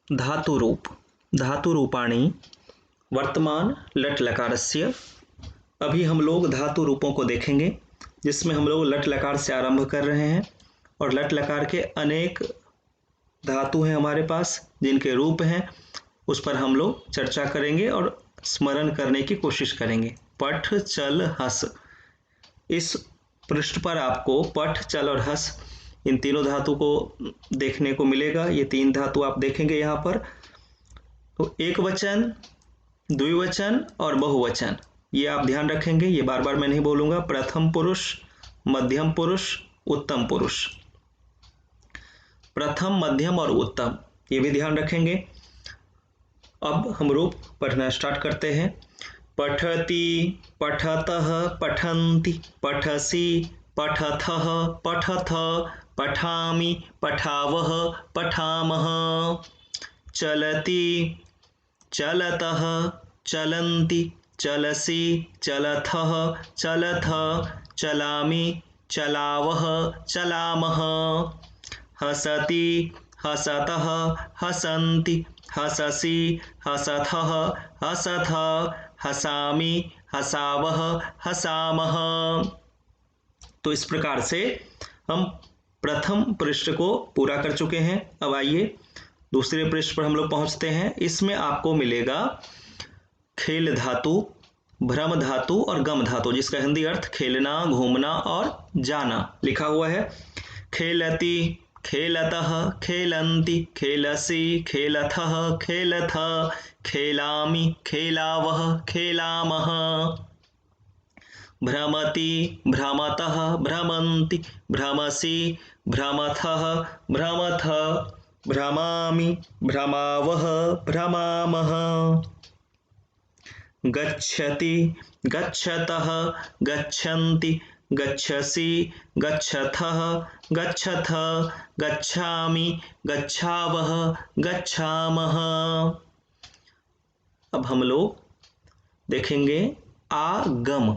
धातुरूप धातुरूपाणि वर्तमान लट लकारस्य। अभी हम लोग धातु रूपों को देखेंगे जिसमें हम लोग लट लकार से आरंभ कर रहे हैं और लट लकार के अनेक धातु हैं हमारे पास जिनके रूप हैं, उस पर हम लोग चर्चा करेंगे और स्मरण करने की कोशिश करेंगे। पठ चल हस, इस पृष्ठ पर आपको पठ चल और हस इन तीनों धातु को देखने को मिलेगा। ये तीन धातु आप देखेंगे यहाँ पर। तो एक वचन, द्विवचन और बहुवचन, ये आप ध्यान रखेंगे। ये बार बार मैं नहीं बोलूंगा। प्रथम पुरुष, मध्यम पुरुष, उत्तम पुरुष, प्रथम, मध्यम और उत्तम, ये भी ध्यान रखेंगे। अब हम रूप पढ़ना स्टार्ट करते हैं। पठति, पठतः, पठन्ति, पठसि, पठथः, पठथ, पठामि, पठावः, पठामः। चलति, चलतः, चलन्ति, चलसि, चलथः, चलथ, चलामि, चलावः, चलामः। हसति, हसतः, हसन्ति, हससि, हसथः, हसथ, हसामि, हसावः, हसामः। तो इस प्रकार से हम प्रथम पृष्ठ को पूरा कर चुके हैं। अब आइए दूसरे पृष्ठ पर हम लोग पहुंचते हैं। इसमें आपको मिलेगा खेल धातु, भ्रम धातु और गम धातु, जिसका हिंदी अर्थ खेलना, घूमना और जाना लिखा हुआ है। खेलति, खेलतः, खेलन्ति, खेलसि, खेलथः, खेलथ, खेलामि, खेलावः, खेलामः। भ्रमति, भ्रमतः, भ्रमन्ति, भ्रमसि, भ्रमथः, भ्रमथ, भ्रमामि, भ्रमावः, भ्रमामः। गच्छति, गच्छतः, गच्छन्ति, गच्छसि, गच्छथः, गच्छथ, गच्छामि, गच्छावः, गच्छामः। अब हम लोग देखेंगे आगम।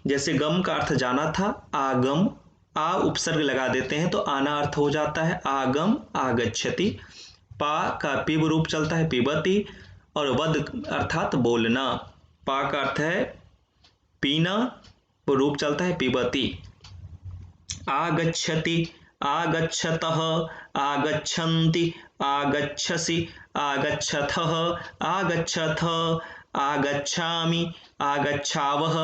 जैसे गम का अर्थ जाना था, आगम, आ उपसर्ग लगा देते हैं तो आना अर्थ हो जाता है आगम, आगच्छति। पा का पिब रूप चलता है पिबति, और वद अर्थात बोलना। पा का अर्थ है पीना, वो रूप चलता है पिबति। आगच्छति, आगच्छतः, आगच्छन्ति, आगच्छसि, आगच्छथः, आगच्छथ, आगच्छामि, आगच्छावः,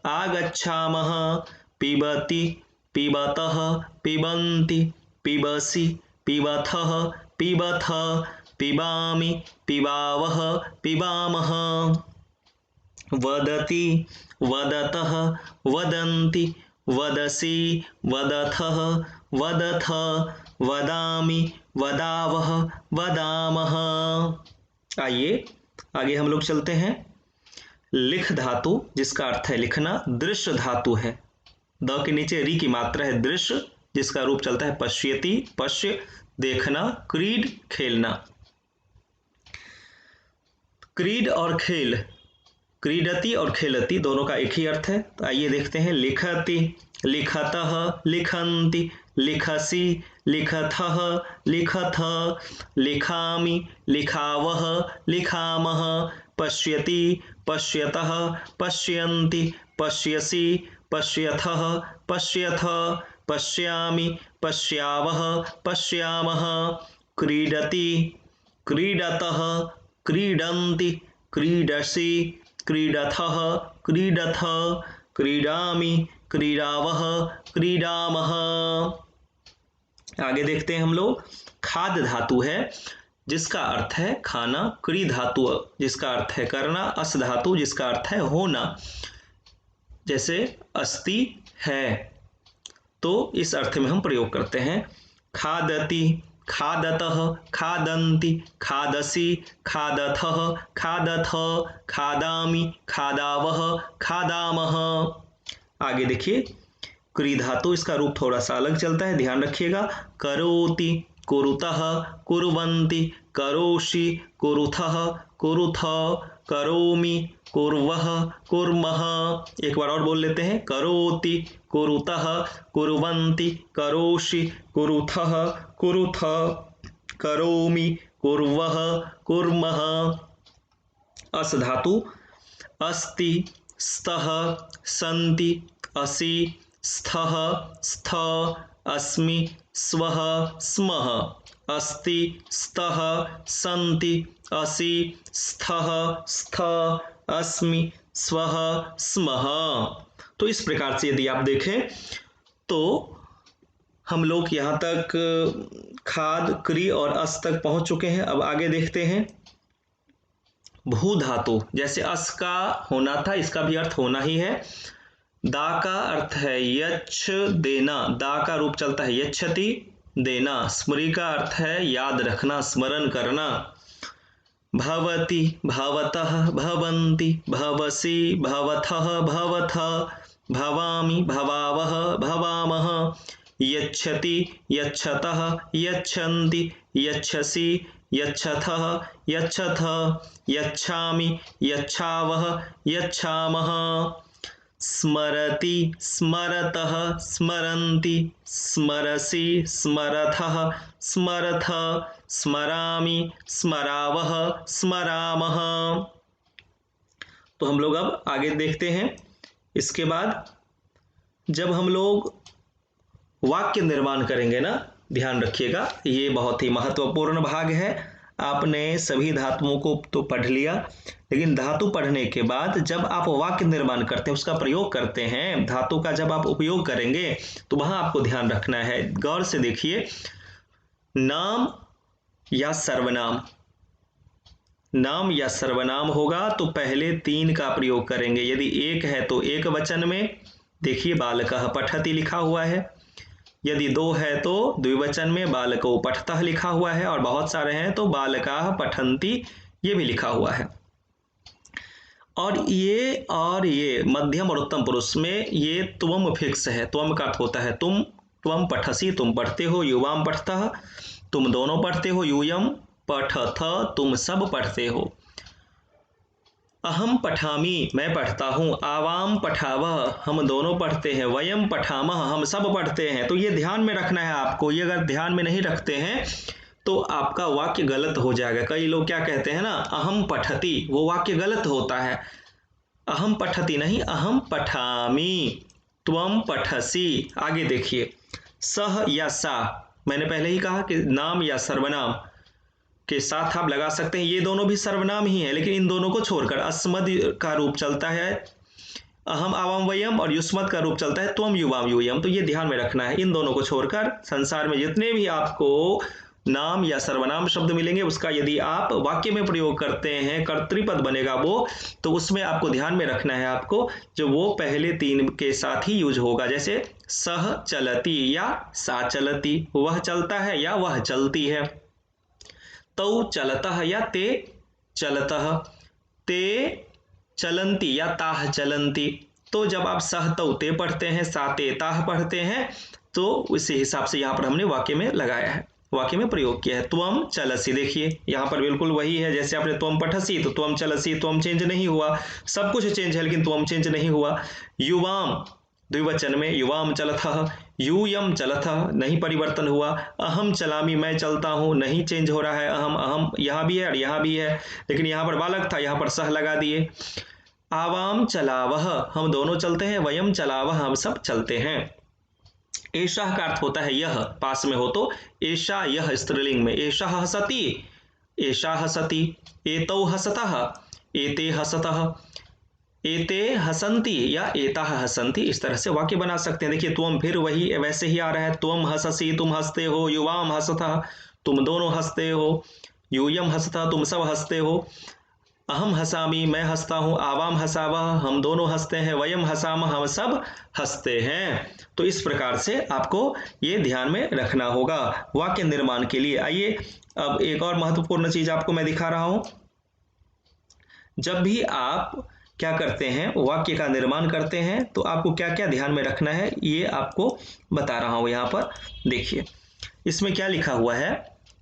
आगच्छामः। पिबति, पिबतः, पिबन्ति, पिबसि, पिबथः, पिबथ, पिबामि, पिबावः, पिबामः। वदति, वदतः, वदन्ति, वदसि, वदथः, वदथ, वदामि, वदावः, वदामः। आइए आगे हम लोग चलते हैं। लिख धातु, जिसका अर्थ है लिखना, दृश्य धातु है। द के नीचे री की मात्रा है दृश्य, जिसका रूप चलता है पश्यति, पश्य, देखना। क्रीड, खेलना। क्रीड और खेल, क्रीडति और खेलति दोनों का एक ही अर्थ है। तो आइए देखते हैं। लिखति, लिखतः, लिखन्ति, लिखसि, लिखथः, लिखथ, लिखामि, लिखावः, लिखामः। पश्यति, पश्यतः, पश्यन्ति, पश्यसि, पश्यथः, पश्यथ, पश्यामि, पश्यावः, पश्यामः। क्रीडति, क्रीडतः, क्रीडन्ति, क्रीडसि, क्रीडथः, क्रीडथ, क्रीडामि, क्रीडावः, क्रीडामः। आगे देखते हैं हम लोग। खाद धातु है जिसका अर्थ है खाना। क्री धातु जिसका अर्थ है करना। अस धातु जिसका अर्थ है होना। जैसे अस्ति है, तो इस अर्थ में हम प्रयोग करते हैं। खादति, खादतः, खादन्ति, खादसि, खादथः, खादथ, खादामि, खादावः, खादामः। आगे देखिए। क्री धातु, इसका रूप थोड़ा सा अलग चलता है, ध्यान रखिएगा। करोति, कुरुतः, कुर्वन्ति, करोषि, कुरुथः, कुरुथ, करोमि, कुर्वः, कुर्मः। एक बार और बोल लेते हैं। करोति, कुरुतः, कुर्वन्ति, करोषि, कुरुथः, कुरुथ, करोमि, कुर्वः कुर्मः। अस धातु अस्ति स्तः सन्ति असि स्थः स्थ अस्मि स्वः स्मः। अस्ति स्तः सन्ति असि स्थः स्थ अस्मि स्वः स्मः। तो इस प्रकार से यदि आप देखें तो हम लोग यहाँ तक खाद क्री और अस तक पहुंच चुके हैं। अब आगे देखते हैं भू धातु। जैसे अस का होना था, इसका भी अर्थ होना ही है। दा का अर्थ है यच्छ देना, दा का रूप चलता है यच्छति देना। स्मृति का अर्थ है याद रखना, स्मरण करना। भवति भवतः भवन्ति भवसि भवथः भवथ भवामि भवावः भवामः। यच्छति यच्छतः यच्छन्ति यच्छसि यच्छथः यच्छथ यच्छामि यच्छावः यच्छामः। स्मरति स्मरतः स्मरन्ति स्मरसि स्मरथः स्मरथ स्मरामि स्मरावः स्मरामः। तो हम लोग अब आगे देखते हैं। इसके बाद जब हम लोग वाक्य निर्माण करेंगे ना, ध्यान रखिएगा, ये बहुत ही महत्वपूर्ण भाग है। आपने सभी धातुओं को तो पढ़ लिया, लेकिन धातु पढ़ने के बाद जब आप वाक्य निर्माण करते हैं, उसका प्रयोग करते हैं, धातु का जब आप उपयोग करेंगे तो वहां आपको ध्यान रखना है। गौर से देखिए, नाम या सर्वनाम, नाम या सर्वनाम होगा तो पहले 3 का प्रयोग करेंगे। यदि एक है तो एक वचन में, देखिए बालकः पठति लिखा हुआ है। यदि 2 है तो द्विवचन में बालको पठतः लिखा हुआ है, और बहुत सारे हैं तो बालकाः पठन्ति ये भी लिखा हुआ है। और ये मध्यम और उत्तम पुरुष में ये त्वम फिक्स है। त्वम का अर्थ होता है तुम, त्वम पठसि तुम पढ़ते हो, युवाम पठतः तुम दोनों पढ़ते हो, यूयम पठथ तुम सब पढ़ते हो, अहम पठामी मैं पढ़ता हूँ, आवाम पठावह हम दोनों पढ़ते हैं, वयम पठामह हम सब पढ़ते हैं। तो ये ध्यान में रखना है आपको। ये अगर ध्यान में नहीं रखते हैं तो आपका वाक्य गलत हो जाएगा। कई लोग क्या कहते हैं ना, अहम पठति, वो वाक्य गलत होता है। अहम पठति नहीं, अहम पठामी, त्वम पठसी। आगे देखिए, सह या सा, मैंने पहले ही कहा कि नाम या सर्वनाम के साथ आप लगा सकते हैं। ये दोनों भी सर्वनाम ही है, लेकिन इन दोनों को छोड़कर अस्मद का रूप चलता है अहम आवाम वयम, और युष्मत का रूप चलता है त्वम युवाम यूयम। तो ये ध्यान में रखना है। इन दोनों को छोड़कर संसार में जितने भी आपको नाम या सर्वनाम शब्द मिलेंगे, उसका यदि आप वाक्य में प्रयोग करते हैं, कर्तृपद बनेगा वो, तो उसमें आपको ध्यान में रखना है आपको, जो वो पहले 3 के साथ ही यूज होगा। जैसे सह चलती या सा चलती, वह चलता है या वह चलती है। तौ चलतः या ते चलतः, ते चलंती या ताह चलंती। तो जब आप सह तौ ते पढ़ते हैं, सा ते ताह पढ़ते हैं, तो उसी हिसाब से यहाँ पर हमने वाक्य में लगाया है, वाक्य में प्रयोग किया है। त्वम चलसी, देखिए यहाँ पर बिल्कुल वही है। जैसे आपने त्वम पठसी तो त्वम चलसी, त्वम चेंज नहीं हुआ, सब कुछ चेंज है लेकिन त्वम चेंज नहीं हुआ। युवाम द्विवचन में युवाम चलथः, यूयम चलथः नहीं परिवर्तन हुआ। अहम चलामी मैं चलता हूं, नहीं चेंज हो रहा है। अहम अहम यहाँ भी है और यहाँ भी है, लेकिन यहाँ पर बालक था, यहाँ पर सह लगा दिए। आवाम चलावह हम दोनों चलते हैं, वयम चलावह हम सब चलते हैं। एषः का अर्थ होता है यह, पास में हो तो एषा यह स्त्रीलिंग में। एषा हसति, एषा हसति, एतौ हसतः, एते हसतः, एते हसंती या एता हसंती। इस तरह से वाक्य बना सकते हैं। देखिए त्वम फिर वही वैसे ही आ रहा है। त्वम हससी तुम हंसते हो, युवाम हसतः तुम दोनों हंसते हो, यूयम हसतः तुम सब हंसते हो, अहम हसामी मैं हंसता हूँ, आवाम हसावह हम दोनों हंसते हैं, वयम हसाम हम सब हंसते हैं। तो इस प्रकार से आपको ये ध्यान में रखना होगा वाक्य निर्माण के लिए। आइए अब एक और महत्वपूर्ण चीज आपको मैं दिखा रहा हूं। जब भी आप क्या करते हैं, वाक्य का निर्माण करते हैं, तो आपको क्या क्या ध्यान में रखना है ये आपको बता रहा हूं। यहाँ पर देखिए इसमें क्या लिखा हुआ है।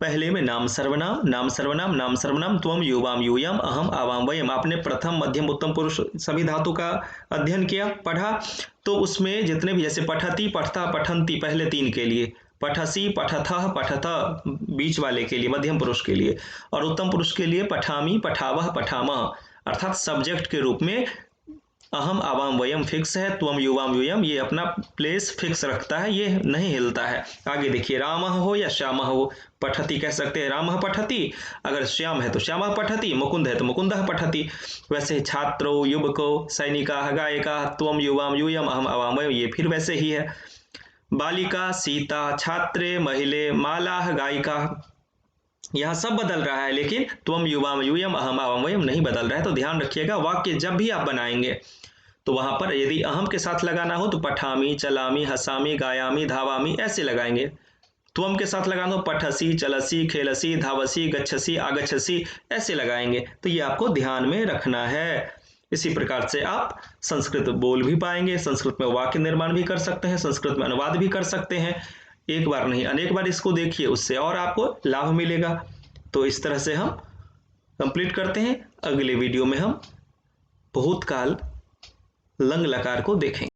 पहले में नाम सर्वनाम, नाम सर्वनाम, नाम सर्वनाम, त्वम युवाम यूयम, अहम आवाम वयम। आपने प्रथम मध्यम उत्तम पुरुष सभी धातु का अध्ययन किया, पढ़ा, तो उसमें जितने भी जैसे पठती पठता पठंती पहले 3 के लिए, पठसी, पठथः, पठत बीच वाले के लिए, मध्यम पुरुष के लिए, और उत्तम पुरुष के लिए पठामी, पठावह, पठामः। अर्थात सब्जेक्ट के रूप में अहम, आवाम, वयम फिक्स है, त्वम, युवाम, यूयम ये अपना प्लेस फिक्स रखता है, ये नहीं हिलता है। आगे देखिए, रामः हो या श्यामः हो, पठति कह सकते हैं, रामः पठति, अगर श्याम है तो श्यामः पठति, मुकुंद है तो मुकुंदः पठति। वैसे छात्रो, युवको, सैनिकाः, गायिकाः, त्वम, युवाम, यूयम, अहम, आवाम, वयम ये फिर वैसे ही है। बालिका, सीता, छात्रे, महिले, मालाः, गायिका, यहाँ सब बदल रहा है, लेकिन त्वम, युवाम, यूयम, अहम, आवाम, वयम नहीं बदल रहा है। तो ध्यान रखिएगा, वाक्य जब भी आप बनाएंगे तो वहां पर यदि अहम के साथ लगाना हो तो पठामी, चलामी, हसामी, गायामी, धावामी ऐसे लगाएंगे। त्वम के साथ लगाना हो पठसी, चलसी, खेलसी, धावसी, गच्छसी, आगच्छसी ऐसे लगाएंगे। तो ये आपको ध्यान में रखना है। इसी प्रकार से आप संस्कृत बोल भी पाएंगे, संस्कृत में वाक्य निर्माण भी कर सकते हैं, संस्कृत में अनुवाद भी कर सकते हैं। एक बार नहीं अनेक बार इसको देखिए, उससे और आपको लाभ मिलेगा। तो इस तरह से हम कंप्लीट करते हैं। अगले वीडियो में हम भूतकाल लंग लकार को देखेंगे।